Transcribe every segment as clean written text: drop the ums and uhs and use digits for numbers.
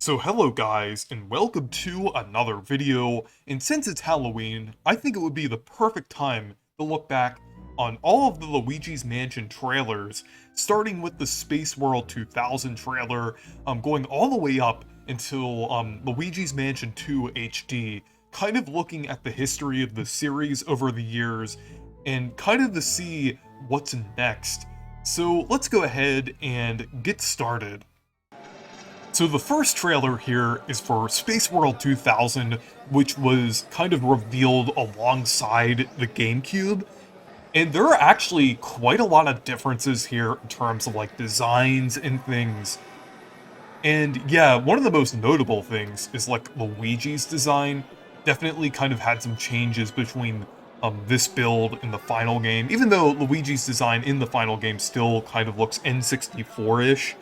So hello guys, and welcome to another video, and since it's Halloween, I think it would be the perfect time to look back on all of the Luigi's Mansion trailers, starting with the Spaceworld 2000 trailer, going all the way up until Luigi's Mansion 2 HD, kind of looking at the history of the series over the years, and kind of to see what's next. So let's go ahead and get started. So the first trailer here is for Spaceworld 2000, which was kind of revealed alongside the GameCube. And there are actually quite a lot of differences here in terms of like designs and things. And yeah, one of the most notable things is like Luigi's design. Definitely kind of had some changes between this build and the final game, even though Luigi's design in the final game still kind of looks N64-ish.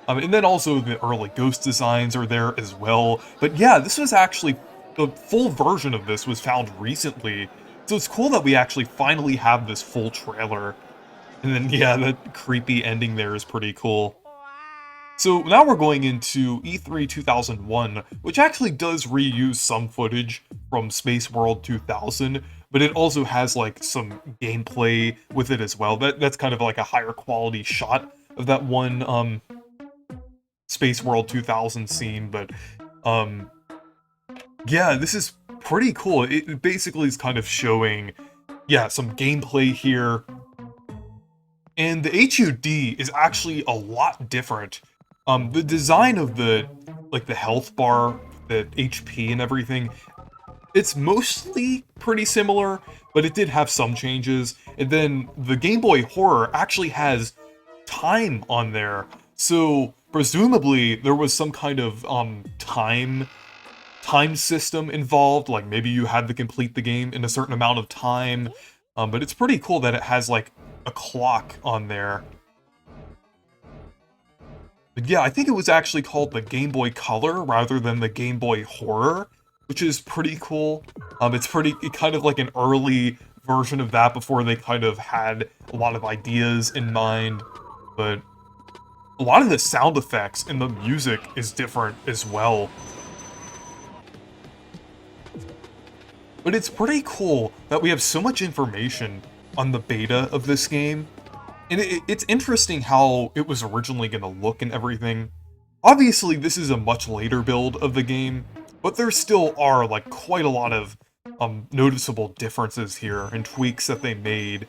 And then also the early Ghost designs are there as well. But yeah, this was actually, the full version of this was found recently. So it's cool that we actually finally have this full trailer. And then yeah, that creepy ending there is pretty cool. So now we're going into E3 2001, which actually does reuse some footage from Spaceworld 2000, but it also has like some gameplay with it as well. That's kind of like a higher quality shot of that one Spaceworld 2000 scene, but yeah, this is pretty cool. It basically is kind of showing, yeah, some gameplay here. And the HUD is actually a lot different. The design of the health bar, the HP and everything, it's mostly pretty similar, but it did have some changes. And then the Game Boy Horror actually has time on there. So presumably there was some kind of time system involved, like maybe you had to complete the game in a certain amount of time. But it's pretty cool that it has like a clock on there. But yeah, I think it was actually called the Game Boy Color rather than the Game Boy Horror, which is pretty cool. It's kind of like an early version of that before they kind of had a lot of ideas in mind. But a lot of the sound effects and the music is different as well. But it's pretty cool that we have so much information on the beta of this game. And it's interesting how it was originally going to look and everything. Obviously, this is a much later build of the game, but there still are like quite a lot of noticeable differences here and tweaks that they made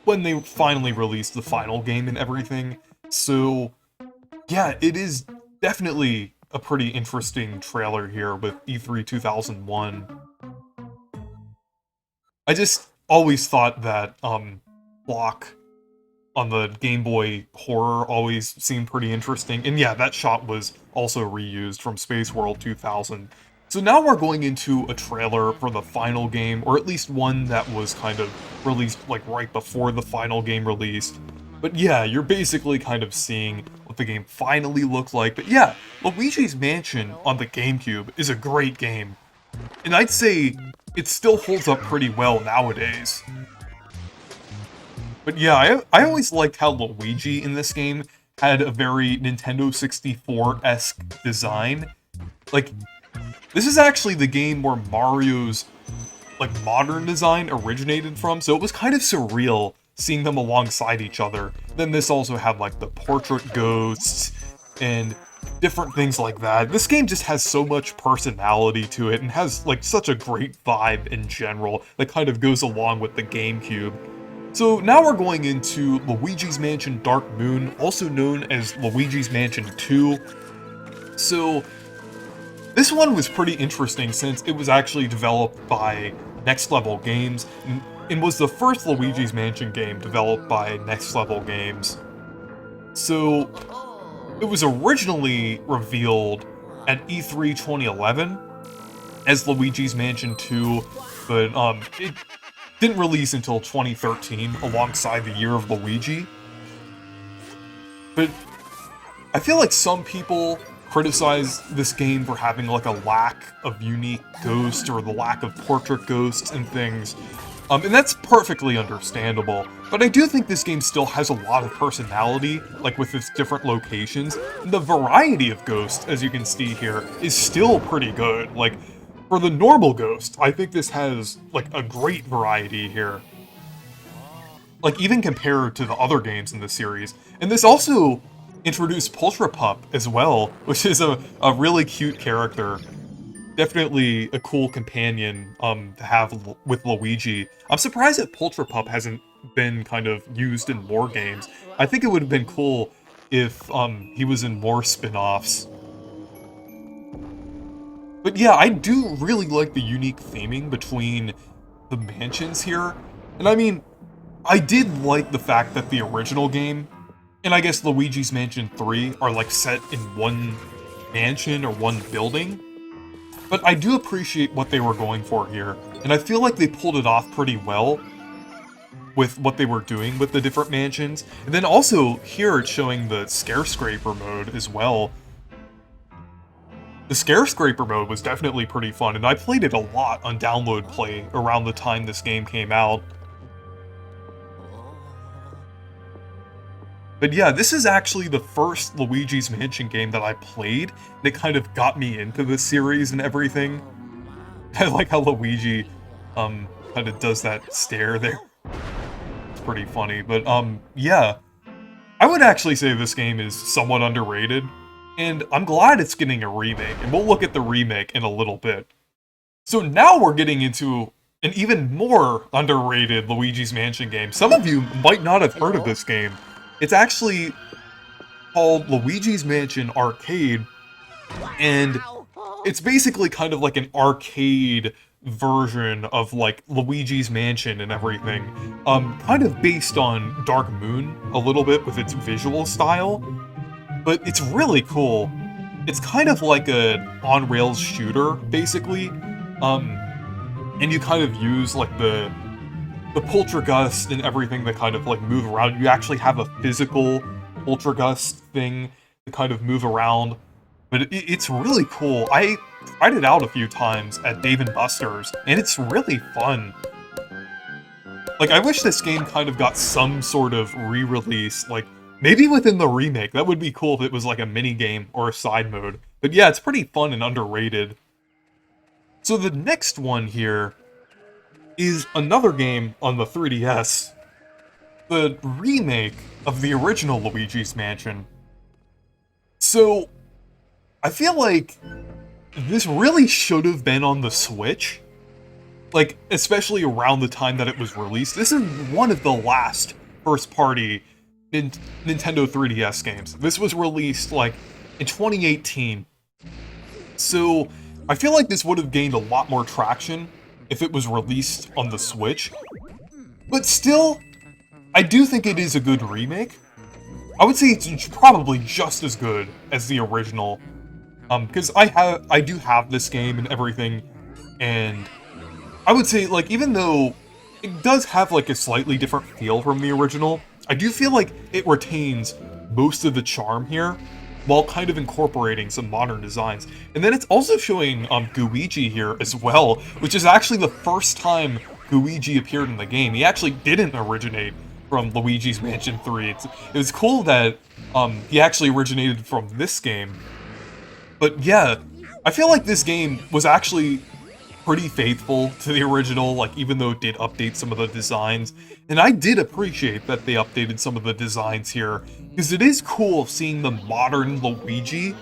when they finally released the final game and everything. So yeah, it is definitely a pretty interesting trailer here with E3 2001. I just always thought that block on the Game Boy Horror always seemed pretty interesting. And yeah, that shot was also reused from Spaceworld 2000. So now we're going into a trailer for the final game, or at least one that was kind of released like right before the final game released. But yeah, you're basically kind of seeing what the game finally looked like. But yeah, Luigi's Mansion on the GameCube is a great game. And I'd say it still holds up pretty well nowadays. But yeah, I always liked how Luigi in this game had a very Nintendo 64-esque design. Like, this is actually the game where Mario's like modern design originated from, so it was kind of surreal seeing them alongside each other. Then this also had like the portrait ghosts and different things like that. This game just has so much personality to it and has like such a great vibe in general that kind of goes along with the GameCube. So now we're going into Luigi's Mansion Dark Moon, also known as Luigi's Mansion 2. So this one was pretty interesting since it was actually developed by Next Level Games and was the first Luigi's Mansion game developed by Next Level Games. So it was originally revealed at E3 2011 as Luigi's Mansion 2, but it didn't release until 2013 alongside the Year of Luigi. But I feel like some people criticize this game for having like a lack of unique ghosts or the lack of portrait ghosts and things. And that's perfectly understandable, but I do think this game still has a lot of personality, like with its different locations. And the variety of ghosts, as you can see here, is still pretty good. Like, for the normal ghost, I think this has, like, a great variety here. Like, even compared to the other games in the series. And this also introduced Pup as well, which is a really cute character. Definitely a cool companion to have with Luigi. I'm surprised that Pup hasn't been kind of used in more games. I think it would have been cool if he was in more spin-offs. But yeah, I do really like the unique theming between the mansions here. And I mean, I did like the fact that the original game, and I guess Luigi's Mansion 3, are like set in one mansion or one building. But I do appreciate what they were going for here, and I feel like they pulled it off pretty well with what they were doing with the different mansions. And then also, here it's showing the Scare-Scraper mode as well. The Scare-Scraper mode was definitely pretty fun, and I played it a lot on Download Play around the time this game came out. But yeah, this is actually the first Luigi's Mansion game that I played that kind of got me into the series and everything. I like how Luigi, kind of does that stare there. It's pretty funny, but, yeah. I would actually say this game is somewhat underrated, and I'm glad it's getting a remake, and we'll look at the remake in a little bit. So now we're getting into an even more underrated Luigi's Mansion game. Some of you might not have heard of this game. It's actually called Luigi's Mansion Arcade, and it's basically kind of like an arcade version of like Luigi's Mansion and everything. Kind of based on Dark Moon a little bit with its visual style, but it's really cool. It's kind of like a on-rails shooter, basically, and you kind of use like the poltergust and everything that kind of like move around. You actually have a physical poltergust thing to kind of move around, but it's really cool. I tried it out a few times at Dave & Buster's, and it's really fun. Like, I wish this game kind of got some sort of re-release, like, maybe within the remake. That would be cool if it was like a mini-game or a side mode. But yeah, it's pretty fun and underrated. So the next one here is another game on the 3DS. The remake of the original Luigi's Mansion. So, I feel like this really should have been on the Switch. Like, especially around the time that it was released. This is one of the last first-party Nintendo 3DS games. This was released, like, in 2018. So, I feel like this would have gained a lot more traction if it was released on the Switch. But still, I do think it is a good remake. I would say it's probably just as good as the original. Because I do have this game and everything, and I would say, like, even though it does have, like, a slightly different feel from the original, I do feel like it retains most of the charm here, while kind of incorporating some modern designs. And then it's also showing Luigi here as well, which is actually the first time Luigi appeared in the game. He actually didn't originate from Luigi's Mansion 3. It was cool that he actually originated from this game. But yeah, I feel like this game was actually pretty faithful to the original, like, even though it did update some of the designs. And I did appreciate that they updated some of the designs here, because it is cool seeing the modern Luigi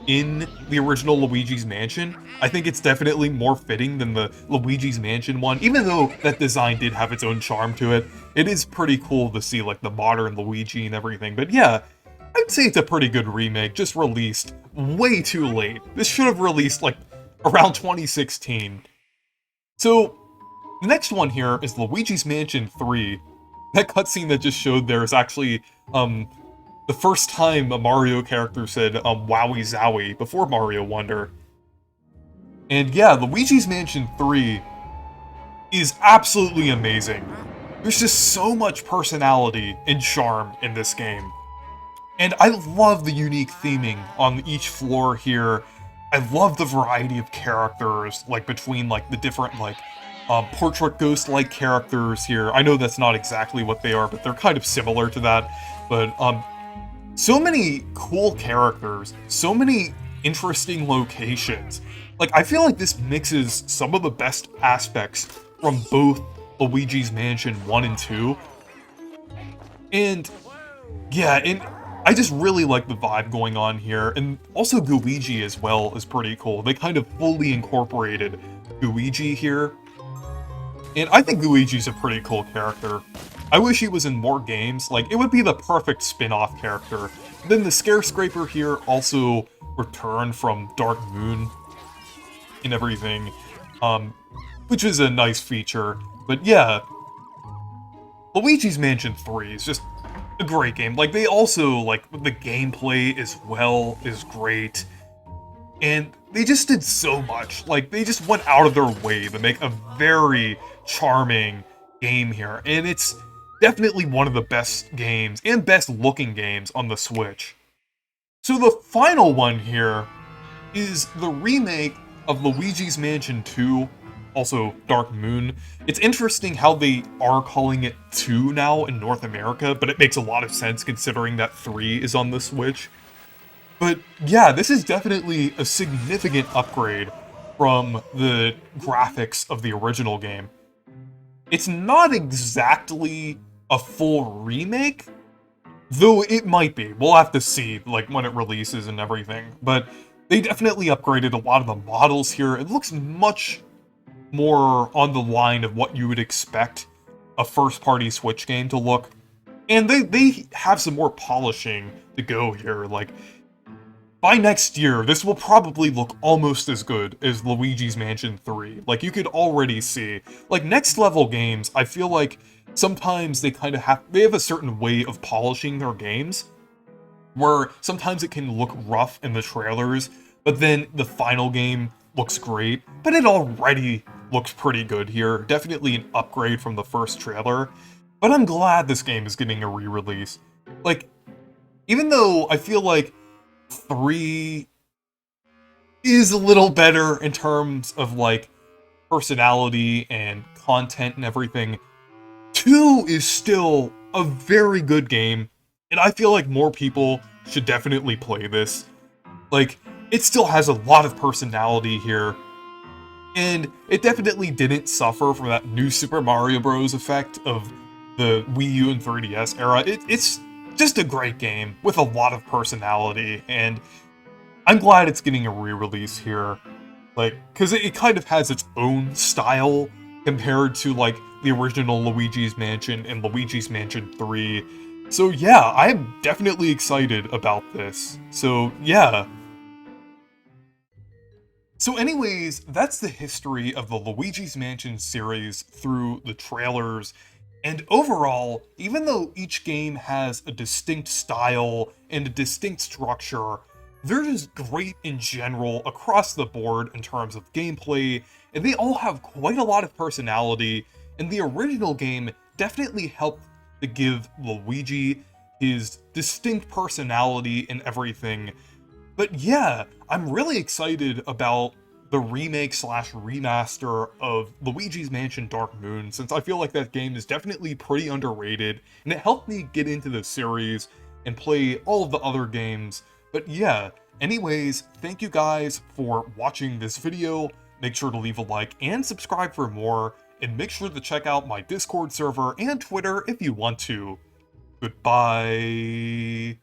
in the original Luigi's Mansion. I think it's definitely more fitting than the Luigi's Mansion one, even though that design did have its own charm to it. It is pretty cool to see, like, the modern Luigi and everything. But yeah, I'd say it's a pretty good remake, just released way too late. This should have released, like, around 2016. So, the next one here is Luigi's Mansion 3. That cutscene that just showed there is actually, the first time a Mario character said, Wowie Zowie, before Mario Wonder. And yeah, Luigi's Mansion 3 is absolutely amazing. There's just so much personality and charm in this game. And I love the unique theming on each floor here. I love the variety of characters, like, between, like, the different, like, portrait ghost-like characters here. I know that's not exactly what they are, but they're kind of similar to that. But so many cool characters, so many interesting locations. Like, I feel like this mixes some of the best aspects from both Luigi's Mansion 1 and 2. And yeah, and I just really like the vibe going on here. And also Luigi as well is pretty cool. They kind of fully incorporated Luigi here. And I think Luigi's a pretty cool character. I wish he was in more games. Like, it would be the perfect spin-off character. Then the Scarescraper here also returned from Dark Moon and everything, which is a nice feature. But yeah, Luigi's Mansion 3 is just a great game. Like, they also, like, the gameplay as well is great. And they just did so much. Like, they just went out of their way to make a very charming game here. And it's definitely one of the best games, and best looking games on the Switch. So the final one here is the remake of Luigi's Mansion 2, also Dark Moon. It's interesting how they are calling it 2 now in North America, but it makes a lot of sense considering that 3 is on the Switch. But yeah, this is definitely a significant upgrade from the graphics of the original game. It's not exactly a full remake, though it might be. We'll have to see, like, when it releases and everything. But they definitely upgraded a lot of the models here. It looks much more on the line of what you would expect a first-party Switch game to look. And they have some more polishing to go here. Like, by next year, this will probably look almost as good as Luigi's Mansion 3. Like, you could already see. Like, next level games, I feel like sometimes they kind of have a certain way of polishing their games, where sometimes it can look rough in the trailers, but then the final game looks great. But it already looks pretty good here. Definitely an upgrade from the first trailer. But I'm glad this game is getting a re-release. Like, even though I feel like 3 is a little better in terms of, like, personality and content and everything, 2 is still a very good game, and I feel like more people should definitely play this. Like, it still has a lot of personality here, and it definitely didn't suffer from that new Super Mario Bros. Effect of the Wii U and 3DS era. It's just a great game with a lot of personality, and I'm glad it's getting a re-release here. Like, because it kind of has its own style compared to, like, the original Luigi's Mansion and Luigi's Mansion 3. So yeah, I'm definitely excited about this. So yeah. So anyways, that's the history of the Luigi's Mansion series through the trailers. And overall, even though each game has a distinct style and a distinct structure, they're just great in general across the board in terms of gameplay, and they all have quite a lot of personality, and the original game definitely helped to give Luigi his distinct personality and everything. But yeah, I'm really excited about the remake slash remaster of Luigi's Mansion Dark Moon, since I feel like that game is definitely pretty underrated, and it helped me get into the series and play all of the other games. But yeah, anyways, thank you guys for watching this video. Make sure to leave a like and subscribe for more, and make sure to check out my Discord server and Twitter if you want to. Goodbye.